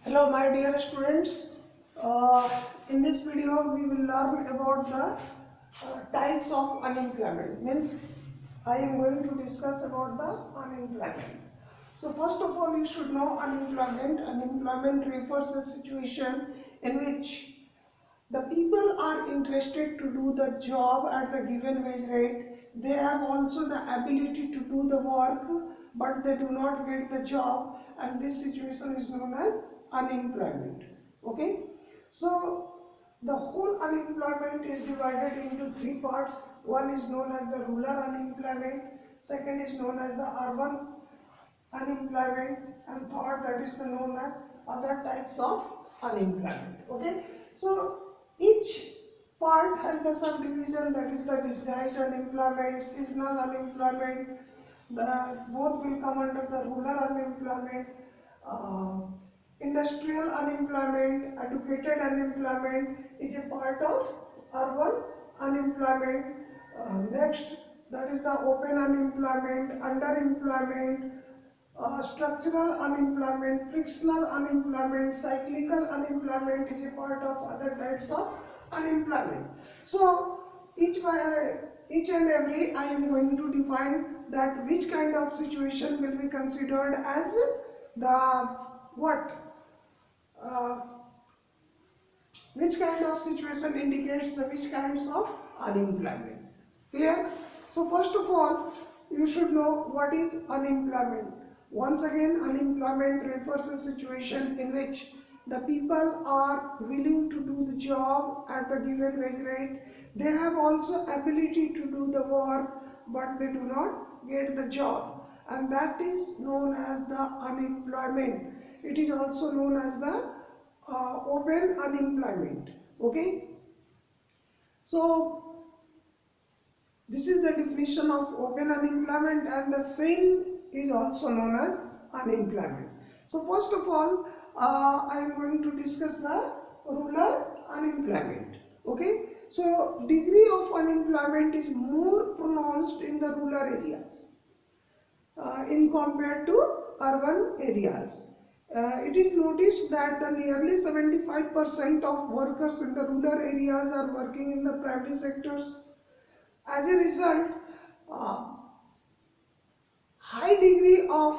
Hello my dear students. In this video we will learn about the types of unemployment. Means I am going to discuss about the unemployment. So first of all you should know unemployment. Unemployment refers to a situation in which the people are interested to do the job at the given wage rate. They have also the ability to do the work, but they do not get the job, and this situation is known as unemployment. Okay, so the whole unemployment is divided into three parts. One is known as the rural unemployment, second is known as the urban unemployment, and third that is known as other types of unemployment. Okay, so each part has the subdivision, that is the disguised unemployment, seasonal unemployment. Both will come under the rural unemployment, uh, industrial unemployment, educated unemployment is a part of urban unemployment. Next, that is the open unemployment, underemployment, structural unemployment, frictional unemployment, cyclical unemployment is a part of other types of unemployment. So each and every I am going to define that which kind of situation will be considered as the what uh, which kind of situation indicates the which kinds of unemployment. Clear? So first of all you should know what is unemployment. Once again, unemployment refers to a situation in which the people are willing to do the job at the given wage rate. They have also ability to do the work, but they do not get the job, and that is known as the unemployment. It is also known as the open unemployment. Okay, so this is the definition of open unemployment, and the same is also known as unemployment. So first of all I am going to discuss the rural unemployment. Okay, so degree of unemployment is more pronounced in the rural areas in compared to urban areas. It is noticed that the nearly 75% of workers in the rural areas are working in the private sectors. As a result, uh, high degree of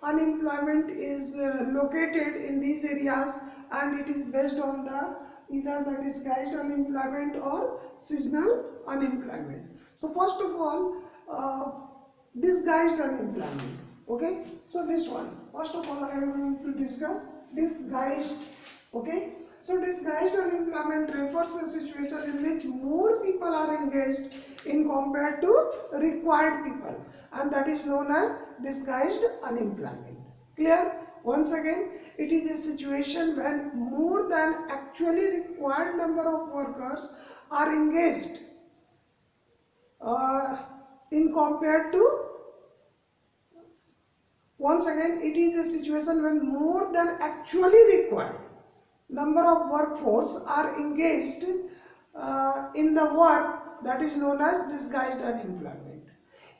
unemployment is located in these areas, and it is based on the either the disguised unemployment or seasonal unemployment. So first of all, disguised unemployment. Okay, so this one first of all I am going to discuss disguised. Okay, so disguised unemployment refers to a situation in which more people are engaged in compared to required people, and that is known as disguised unemployment. Clear? Once again, it is a situation when more than actually required number of workers are engaged in compared to, once again it is a situation when more than actually required number of workforce are engaged in the work, that is known as disguised unemployment.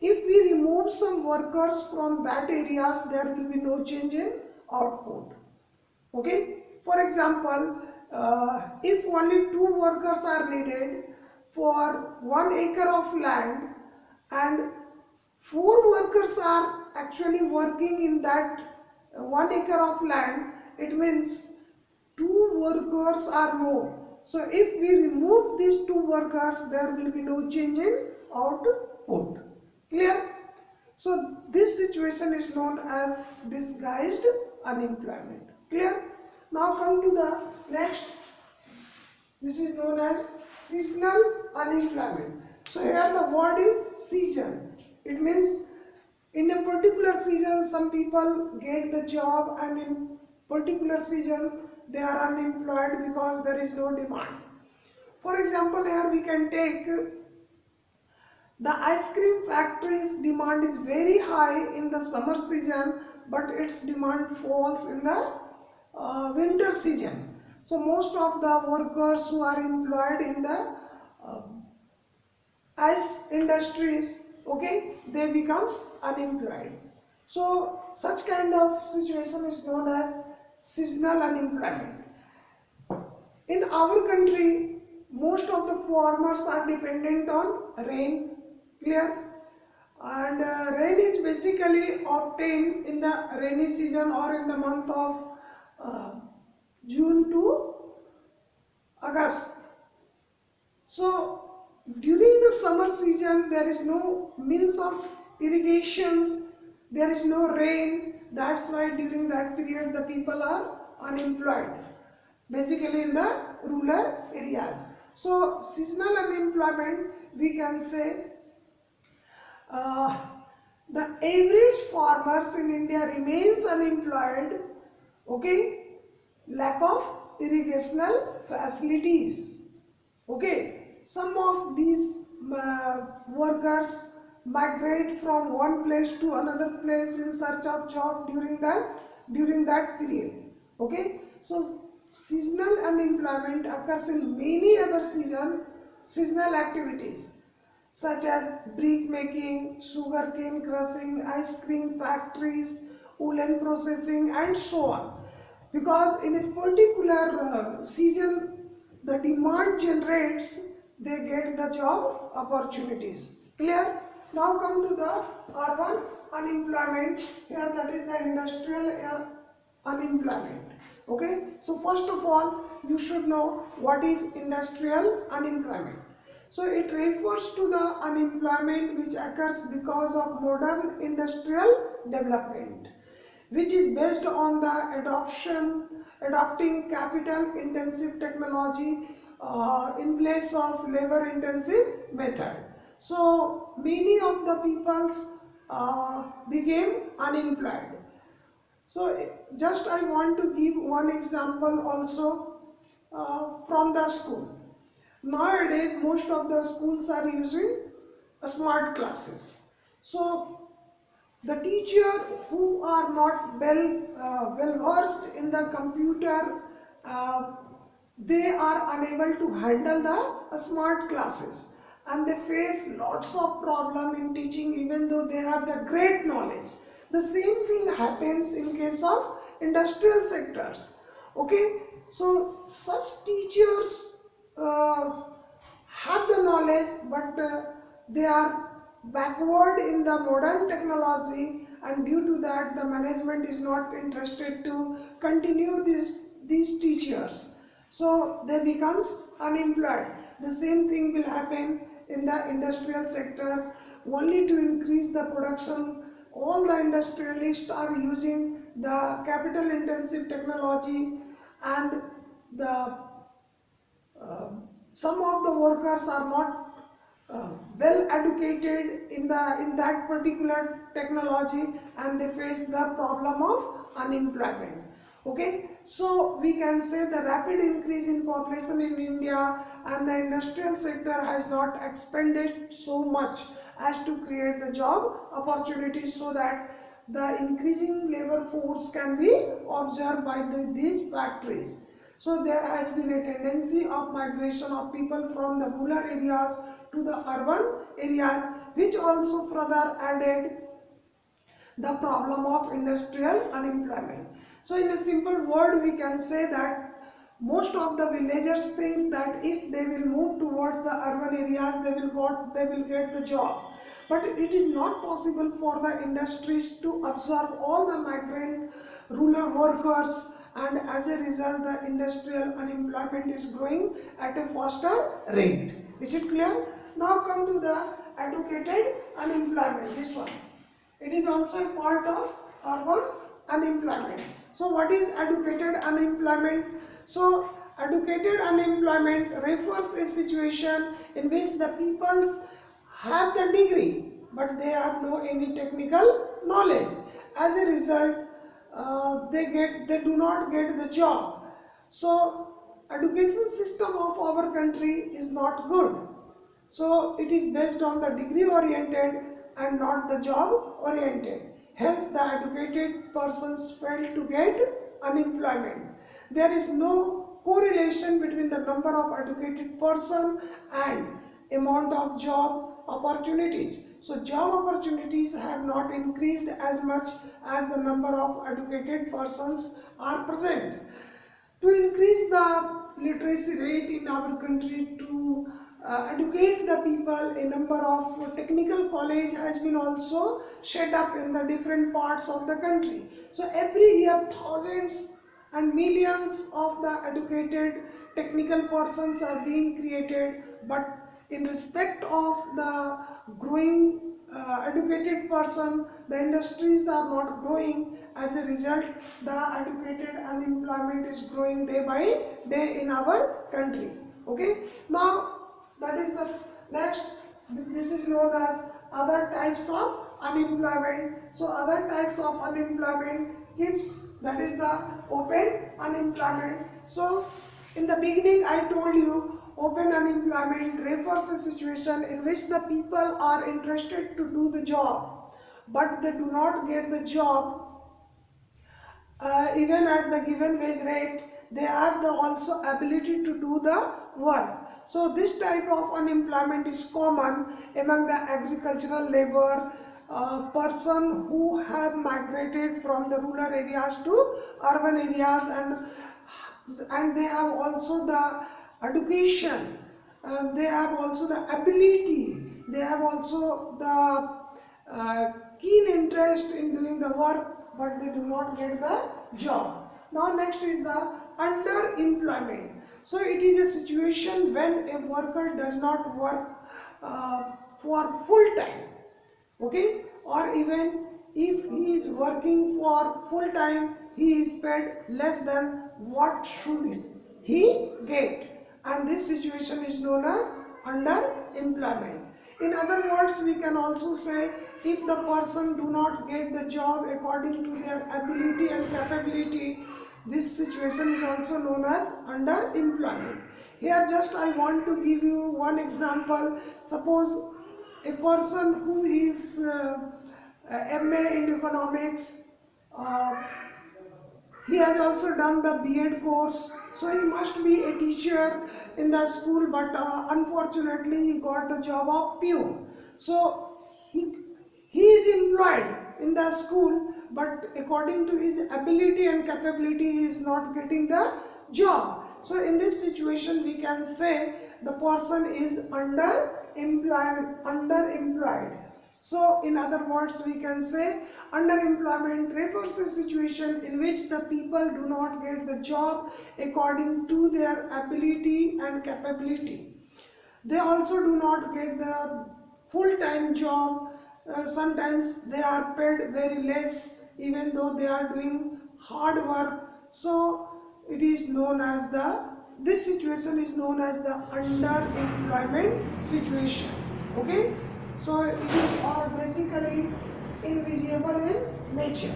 If we remove some workers from that areas, there will be no change in output. Okay, for example, if only 2 workers are needed for 1 acre of land, and 4 workers are actually working in that 1 acre of land, it means 2 workers are more. So if we remove these 2 workers, there will be no change in output. Clear? So this situation is known as disguised unemployment. Clear? Now come to the next. This is known as seasonal unemployment. So here the word is season. It means in a particular season some people get the job, and in particular season they are unemployed because there is no demand. For example, here we can take the ice cream factory's demand is very high in the summer season, but its demand falls in the winter season. So most of the workers who are employed in the uh, ice industries, okay, they becomes unemployed. So such kind of situation is known as seasonal unemployment. In our country, most of the farmers are dependent on rain, clear? And rain is basically obtained in the rainy season or in the month of June to August. So during the summer season there is no means of irrigations, there is no rain. That's why during that period the people are unemployed, basically in the rural areas. So seasonal unemployment, we can say the average farmers in India remains unemployed, okay, lack of irrigational facilities, okay. Some of these workers migrate from one place to another place in search of job during that period, okay. So seasonal unemployment occurs in many other seasonal activities such as brick making, sugarcane crushing, ice cream factories, woolen processing, and so on. Because in a particular season, the demand generates, they get the job opportunities. Clear? Now come to the urban unemployment. Here that is the industrial unemployment. Okay. So first of all, you should know what is industrial unemployment. So it refers to the unemployment which occurs because of modern industrial development, which is based on the adopting capital intensive technology in place of labor intensive method. So many of the peoples became unemployed. So just I want to give one example also from the school. Nowadays most of the schools are using smart classes. So the teacher who are not well versed in the computer, they are unable to handle the smart classes, and they face lots of problem in teaching even though they have the great knowledge. The same thing happens in case of industrial sectors, okay. So such teachers have the knowledge, but they are backward in the modern technology, and due to that the management is not interested to continue these teachers, so they becomes unemployed. The same thing will happen in the industrial sectors. Only to increase the production, all the industrialists are using the capital intensive technology, and the some of the workers are not well educated in that particular technology, and they face the problem of unemployment, okay. So we can say the rapid increase in population in India and the industrial sector has not expanded so much as to create the job opportunities, so that the increasing labor force can be observed by these factories. So there has been a tendency of migration of people from the rural areas to the urban areas, which also further added the problem of industrial unemployment. So in a simple word, we can say that most of the villagers think that if they will move towards the urban areas, they will get the job. But it is not possible for the industries to absorb all the migrant rural workers, and as a result the industrial unemployment is growing at a faster rate. Is it clear? Now come to the educated unemployment, this one. It is also a part of urban unemployment. So what is educated unemployment? So educated unemployment refers a situation in which the peoples have the degree but they have no any technical knowledge. As a result, they do not get the job. So education system of our country is not good. So it is based on the degree oriented and not the job oriented. Hence the educated persons fail to get unemployment. There is no correlation between the number of educated person and amount of job opportunities. So job opportunities have not increased as much as the number of educated persons are present. To increase the literacy rate in our country, to educate the people, a number of technical college has been also set up in the different parts of the country. So every year thousands and millions of the educated technical persons are being created, but in respect of the growing educated person, the industries are not growing. As a result, the educated unemployment is growing day by day in our country. Okay, now that is the next. This is known as other types of unemployment. So other types of unemployment keeps, that is the open unemployment. So in the beginning I told you, open unemployment refers to a situation in which the people are interested to do the job, but they do not get the job even at the given wage rate. They have the also ability to do the work. So this type of unemployment is common among the agricultural labor, person who have migrated from the rural areas to urban areas, and they have also the education, they have also the ability, they have also the keen interest in doing the work, but they do not get the job. Now next is the underemployment. So it is a situation when a worker does not work for full time, okay, or even if he is working for full time, he is paid less than what should he get, and this situation is known as underemployment. In other words, we can also say, if the person do not get the job according to their ability and capability, this situation is also known as underemployment. Here just I want to give you one example. Suppose a person who is MA in economics, he has also done the B.Ed course, so he must be a teacher in the school, but unfortunately he got the job of peon. So he is employed in the school, but according to his ability and capability he is not getting the job. So in this situation we can say the person is underemployed. So in other words, we can say underemployment refers to a situation in which the people do not get the job according to their ability and capability. They also do not get the full-time job. Sometimes they are paid very less even though they are doing hard work. So it is known as this situation is known as the underemployment situation. Okay. So it is all basically invisible in nature.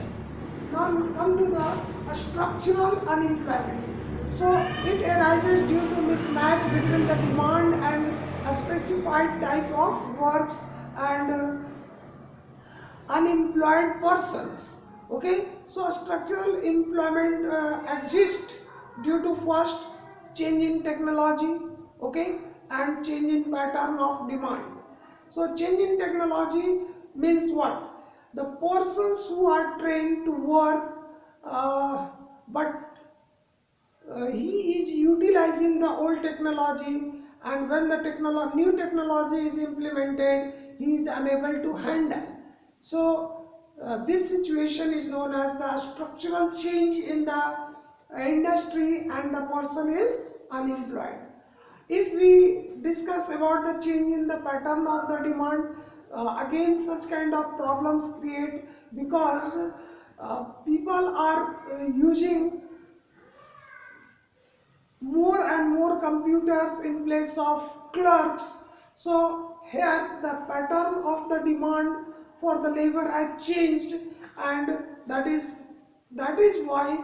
Now come to the structural unemployment. So it arises due to mismatch between the demand and a specified type of works and unemployed persons. Okay, so structural employment exists due to first change in technology, okay, and change in pattern of demand. So change in technology means what? The persons who are trained to work, but he is utilizing the old technology, and when the new technology is implemented, he is unable to handle. So this situation is known as the structural change in the industry, and the person is unemployed. If we discuss about the change in the pattern of the demand, again such kind of problems create, because people are using more and more computers in place of clerks. So here the pattern of the demand for the labor has changed, and that is why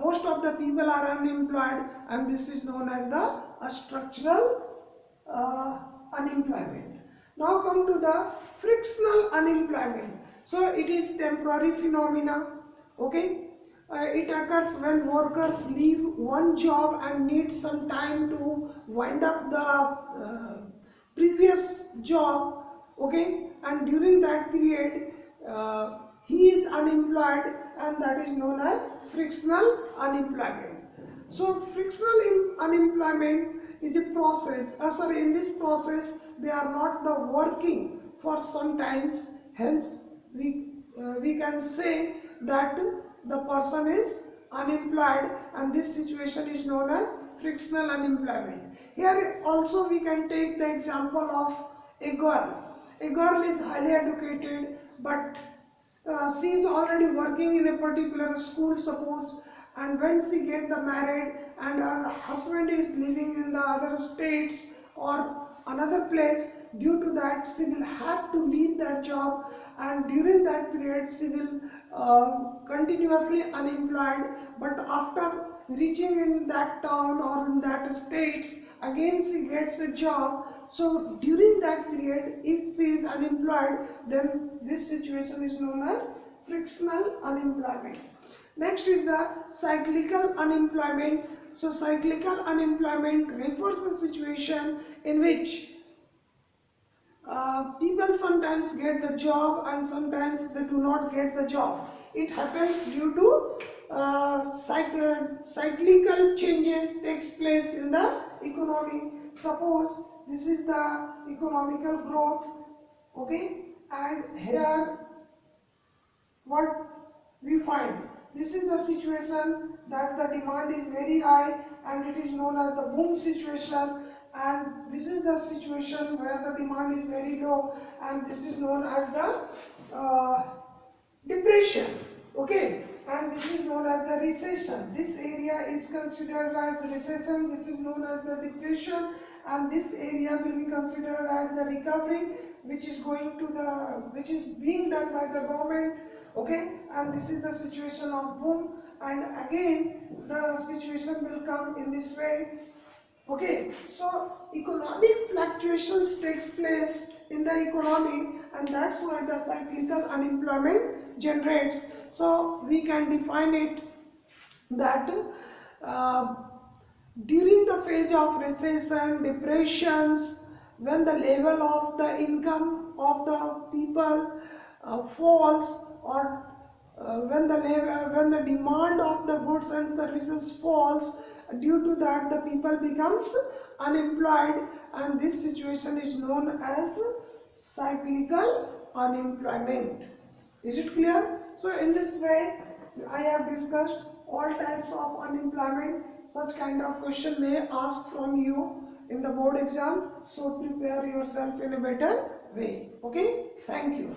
most of the people are unemployed, and this is known as the structural unemployment. Now come to the frictional unemployment. So it is temporary phenomena, okay. It occurs when workers leave one job and need some time to wind up the previous job, okay. and during that period he is unemployed, and that is known as frictional unemployment. So frictional unemployment is a process, in this process they are not the working for some times, hence we can say that the person is unemployed, and this situation is known as frictional unemployment. Here also we can take the example of a girl. A girl is highly educated, but she is already working in a particular school, suppose, and when she get the married and her husband is living in the other states or another place, due to that she will have to leave that job, and during that period she will continuously unemployed. But after reaching in that town or in that states, again she gets a job. So during that period, if she is unemployed, then this situation is known as frictional unemployment. Next is the cyclical unemployment. So cyclical unemployment refers to a situation in which people sometimes get the job and sometimes they do not get the job. It happens due to cyclical changes takes place in the economy. Suppose this is the economical growth, okay, and here what we find, this is the situation that the demand is very high and it is known as the boom situation, and this is the situation where the demand is very low and this is known as the depression, okay, and this is known as the recession. This area is considered as recession, this is known as the depression, and this area will be considered as the recovery, which is being done by the government, okay, and this is the situation of boom, and again the situation will come in this way, okay. So economic fluctuations takes place in the economy, and that's why the cyclical unemployment generates. So we can define it that during the phase of recession, depressions, when the level of the income of the people falls, or when the demand of the goods and services falls, due to that the people becomes unemployed, and this situation is known as cyclical unemployment. Is it clear? So in this way I have discussed all types of unemployment. Such kind of question may ask from you in the board exam, so prepare yourself in a better way, okay. Thank you.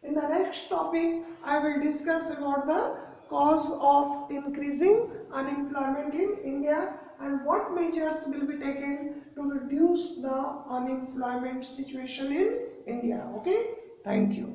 In the next topic I will discuss about the cause of increasing unemployment in India and what measures will be taken to reduce the unemployment situation in India, okay. Thank you.